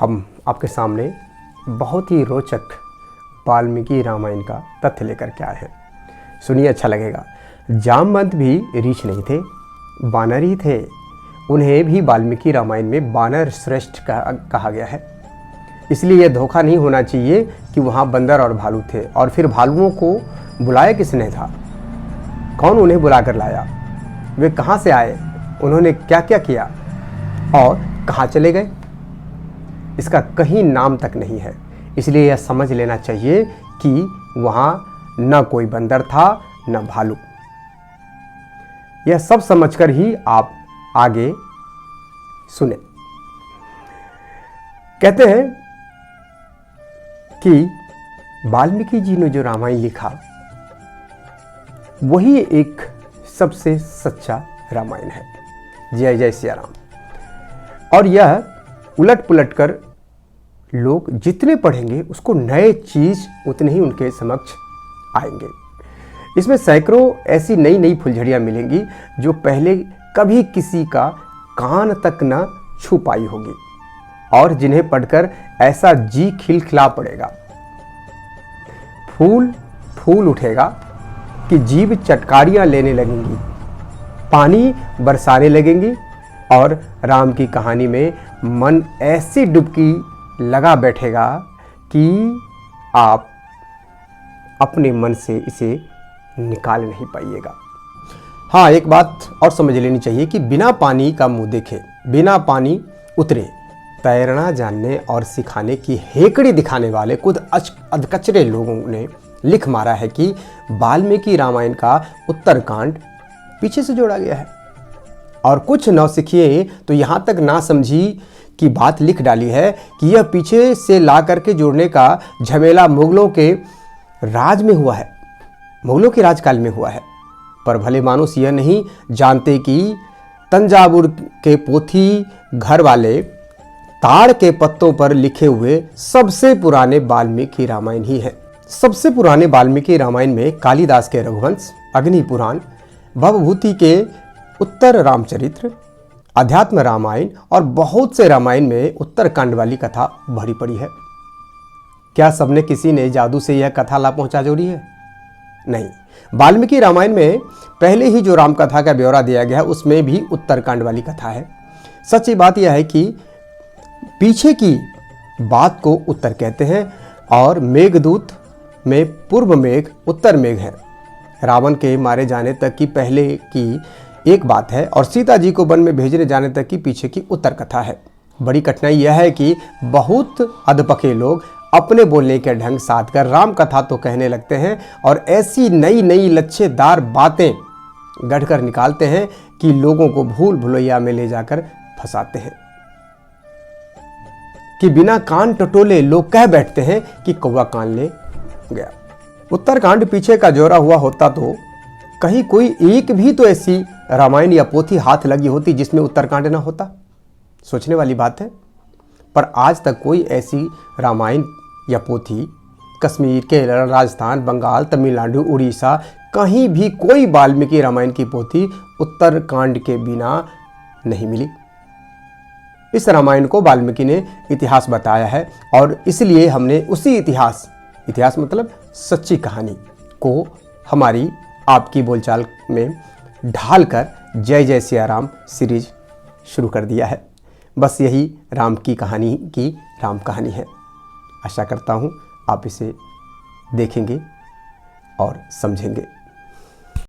हम आपके सामने बहुत ही रोचक वाल्मीकि रामायण का तथ्य लेकर के आए हैं। सुनिए, अच्छा लगेगा। जामवंत भी रीछ नहीं थे, बानर ही थे। उन्हें भी वाल्मीकि रामायण में बानर श्रेष्ठ कहा गया है। इसलिए यह धोखा नहीं होना चाहिए कि वहाँ बंदर और भालू थे। और फिर भालुओं को बुलाया किसने था? कौन उन्हें बुला कर लाया? वे कहाँ से आए? उन्होंने क्या क्या किया और कहाँ चले गए? इसका कहीं नाम तक नहीं है। इसलिए यह समझ लेना चाहिए कि वहाँ न कोई बंदर था न भालू। यह सब समझकर ही आप आगे सुने। कहते हैं कि वाल्मीकि जी ने जो रामायण लिखा वही एक सबसे सच्चा रामायण है। जय जय सिया राम। और यह उलट पुलट कर लोग जितने पढ़ेंगे उसको नए चीज उतने ही उनके समक्ष आएंगे। इसमें सैकड़ों ऐसी नई नई फुलझड़ियां मिलेंगी जो पहले कभी किसी का कान तक न छू पाई होगी, और जिन्हें पढ़कर ऐसा जी खिलखिला पड़ेगा, फूल फूल उठेगा कि जीभ चटकारियां लेने लगेंगी, पानी बरसाने लगेंगी, और राम की कहानी में मन ऐसी डुबकी लगा बैठेगा कि आप अपने मन से इसे निकाल नहीं पाइएगा। हाँ, एक बात और समझ लेनी चाहिए कि बिना पानी का मुंह देखे बिना पानी उतरे तैरना जानने और सिखाने की हेकड़ी दिखाने वाले खुद अधकचरे लोगों ने लिख मारा है कि वाल्मीकि रामायण का उत्तरकांड पीछे से जोड़ा गया है। और कुछ नौसिखिए तो यहाँ तक ना समझी की बात लिख डाली है कि यह पीछे से ला करके जोड़ने का झमेला मुगलों के राज में हुआ है, मुगलों के राजकाल में हुआ है। पर भले मानुस यह नहीं जानते कि तंजावुर के पोथी घर वाले ताड़ के पत्तों पर लिखे हुए सबसे पुराने वाल्मीकि रामायण ही है। सबसे पुराने वाल्मीकि रामायण में कालिदास के रघुवंश, अग्नि पुराण, भवभूति के उत्तर रामचरित्र, अध्यात्म रामायण और बहुत से रामायण में उत्तरकांड वाली कथा भरी पड़ी है। क्या सबने किसी ने जादू से यह कथा ला पहुंचा जोड़ी है? नहीं। वाल्मीकि रामायण में पहले ही जो राम कथा का ब्यौरा दिया गया है उसमें भी उत्तरकांड वाली कथा है। सच्ची बात यह है कि पीछे की बात को उत्तर कहते हैं और मेघदूत में पूर्व मेघ उत्तर मेघ है। रावण के मारे जाने तक की पहले की एक बात है और सीता जी को वन में भेजने जाने तक की पीछे की उत्तर कथा है। बड़ी कठिनाई यह है कि बहुत अधपके लोग अपने बोलने के ढंग साध कर राम कथा तो कहने लगते हैं और ऐसी नई नई लच्छेदार बातें गढ़कर निकालते हैं कि लोगों को भूल भुलैया में ले जाकर फंसाते हैं कि बिना कान टटोले लोग कह बैठते हैं कि कौवा कान ले गया। उत्तरकांड पीछे का जोड़ा हुआ होता तो कहीं कोई एक भी तो ऐसी रामायण या पोथी हाथ लगी होती जिसमें उत्तरकांड ना होता। सोचने वाली बात है। पर आज तक कोई ऐसी रामायण या पोथी कश्मीर, केरल, राजस्थान, बंगाल, तमिलनाडु, उड़ीसा कहीं भी कोई वाल्मीकि रामायण की पोथी उत्तरकांड के बिना नहीं मिली। इस रामायण को वाल्मीकि ने इतिहास बताया है और इसलिए हमने उसी इतिहास मतलब सच्ची कहानी को हमारी आपकी बोलचाल में ढालकर जय जय सिया राम सीरीज शुरू कर दिया है। बस यही राम की कहानी की राम कहानी है। आशा करता हूँ आप इसे देखेंगे और समझेंगे।